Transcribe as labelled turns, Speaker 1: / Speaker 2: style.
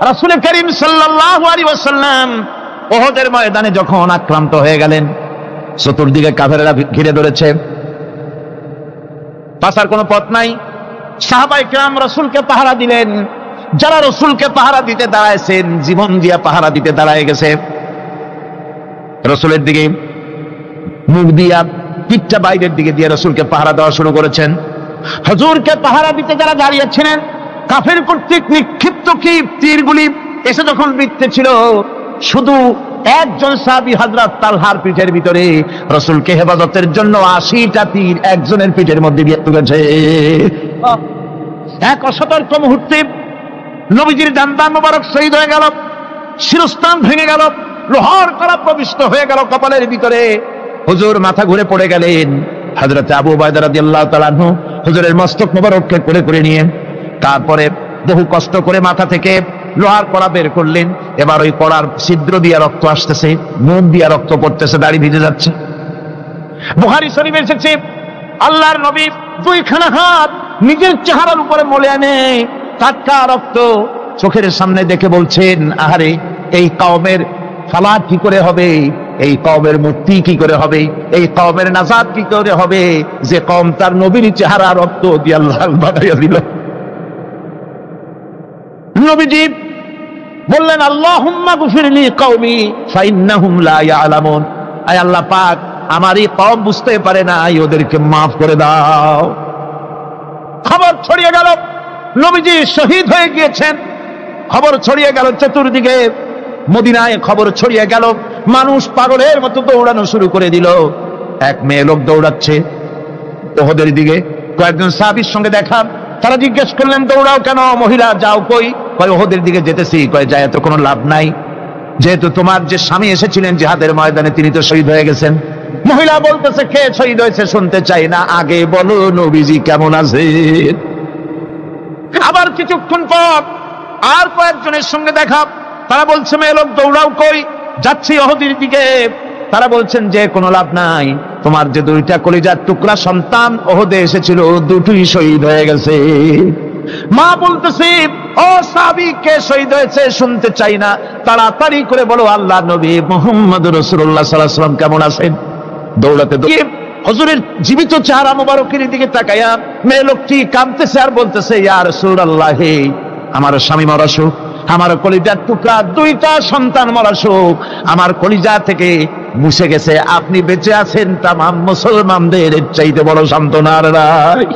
Speaker 1: রাসূল করিম সাল্লাল্লাহু আলাইহি ওয়াসাল্লাম উহুদের ময়দানে যখন আক্রান্ত হয়ে গেলেন, চতুর্দিকে কাফেররা ঘিরে ধরেছে, পাসার কোনো পথ নাই। সাহাবায়ে কেরাম রাসূলকে পাহারা দিলেন। যারা রাসূলকে পাহারা দিতে দাঁড়াইছেন, জীবন দিয়া পাহারা দিতে দাঁড়ায় গেছে। রাসূলের দিকে মুখ দিয়া, পিঠটা বাইরের দিকে দিয়ে রাসূলকে পাহারা দেওয়া শুরু করেছেন। হুজুরকে পাহারা দিতে যারা দাঁড়িয়েছিলেন, কাফের কর্তৃক নিক্ষিপ্ত কি তীরগুলি এসে যখন বিঁধতেছিল, শুধু একজন সাহাবী হযরত তালহার পিঠের ভিতরে রাসূলকে হেফাজতের জন্য 80টা তীর একজনের পিঠের মধ্যে দিয়ে ঢুকেছে। এক অসতর্ক মুহূর্তে নবীজির জানদান মোবারক শহীদ হয়ে গেল, শিরস্থান ভেঙে গেল, লোহার কড়া প্রবিষ্ট হয়ে গেল কপালের ভিতরে। হুজুর মাথা ঘুরে পড়ে গেলেন। হযরত আবু উবাইদা রাদিয়াল্লাহু তাআলা আনহু হুজুরের মস্তক মোবারককে কোলে করে নিয়ে, তারপরে বহু কষ্ট করে মাথা থেকে লোহার কড়া বের করলেন। এবার ওই কড়ার ছিদ্র দিয়ে রক্ত আসতেছে, মুখ দিয়ে রক্ত পড়তেছে, দাড়ি ভিজে যাচ্ছে। বুখারী শরীফে এসেছে, আল্লাহর নবী দুইখানা হাত নিজের চেহারার উপরে মলে আনে, টাটকা রক্ত চোখের সামনে দেখে বলছেন, আহারে, এই কওমের ফালাত কি করে হবে, এই কওমের মুক্তি কি করে হবে, এই কওমের নাজাত কি করে হবে, যে কওম তার নবীর চেহারা রক্ত দিয়ে আল্লাহ বানাইয়া দিল। নবীজি বললেন, আল্লাহুম্মা গফিরলি কওমি ফাইন্নাহুম লা ইয়ালামুন, আয় আল্লাহ পাক, আমার এই কওম বুঝতে পারে না, ওদেরকে মাফ করে দাও। খবর ছড়িয়ে গেল নবীজি শহীদ হয়ে গিয়েছেন। খবর ছড়িয়ে গেল চতুর্দিকে, মদিনায় খবর ছড়িয়ে গেল। মানুষ পাগলের মতো দৌড়ানো শুরু করে দিল। এক মেয়ে লোক দৌড়াচ্ছে উহুদের দিকে, কয়েকজন সাহাবীর সঙ্গে দেখা। তারা জিজ্ঞেস করলেন, দৌড়াও কেন মহিলা, যাও কই? কয় উহুদের দিকে যেতেছি। কয় যায় তো কোনো লাভ নাই, যেহেতু তোমার যে স্বামী এসেছিলেন জিহাদের ময়দানে, তিনি তো শহীদ হয়ে গেছেন। মহিলা বলতেছে, কে শহীদ হয়েছে শুনতে চাই না, আগে বলো নবীজি কেমন আছেন। আবার কিছুক্ষণ পর আর কয়েকজনের সঙ্গে দেখা। তারা বলছে, মেয়ে লোক দৌড়াও কই? যাচ্ছি উহুদের দিকে। তারা বলছেন যে কোনো লাভ নাই, তোমার যে দুইটা কলিজার টুকরা সন্তান উহুদে এসেছিল, দুটোই শহীদ হয়ে গেছে। মা বলতেছে, ও সাহাবী, কে শহীদ হয়েছে শুনতে চাই না, তাড়াতাড়ি করে বলো আল্লাহর নবী মুহাম্মদ রাসূলুল্লাহ সাল্লাল্লাহু আলাইহি ওয়াসাল্লাম কেমন আছেন। দৌড়াতে দৌড়ে হুজুরের জীবিত চেহারা মোবারকের দিকে তাকায়া মেয়ে লোকটি কাঁদতেছে আর বলতেছে, ইয়া রাসূলুল্লাহ, আমার স্বামী মরা শোক, আমার কলিজার টুকরা দুইটা সন্তান মরা শোক আমার কলিজা থেকে মুছে গেছে, আপনি বেঁচে আছেন, তামাম মুসলমানদের চাইতে বড় সান্ত্বনা আর নাই।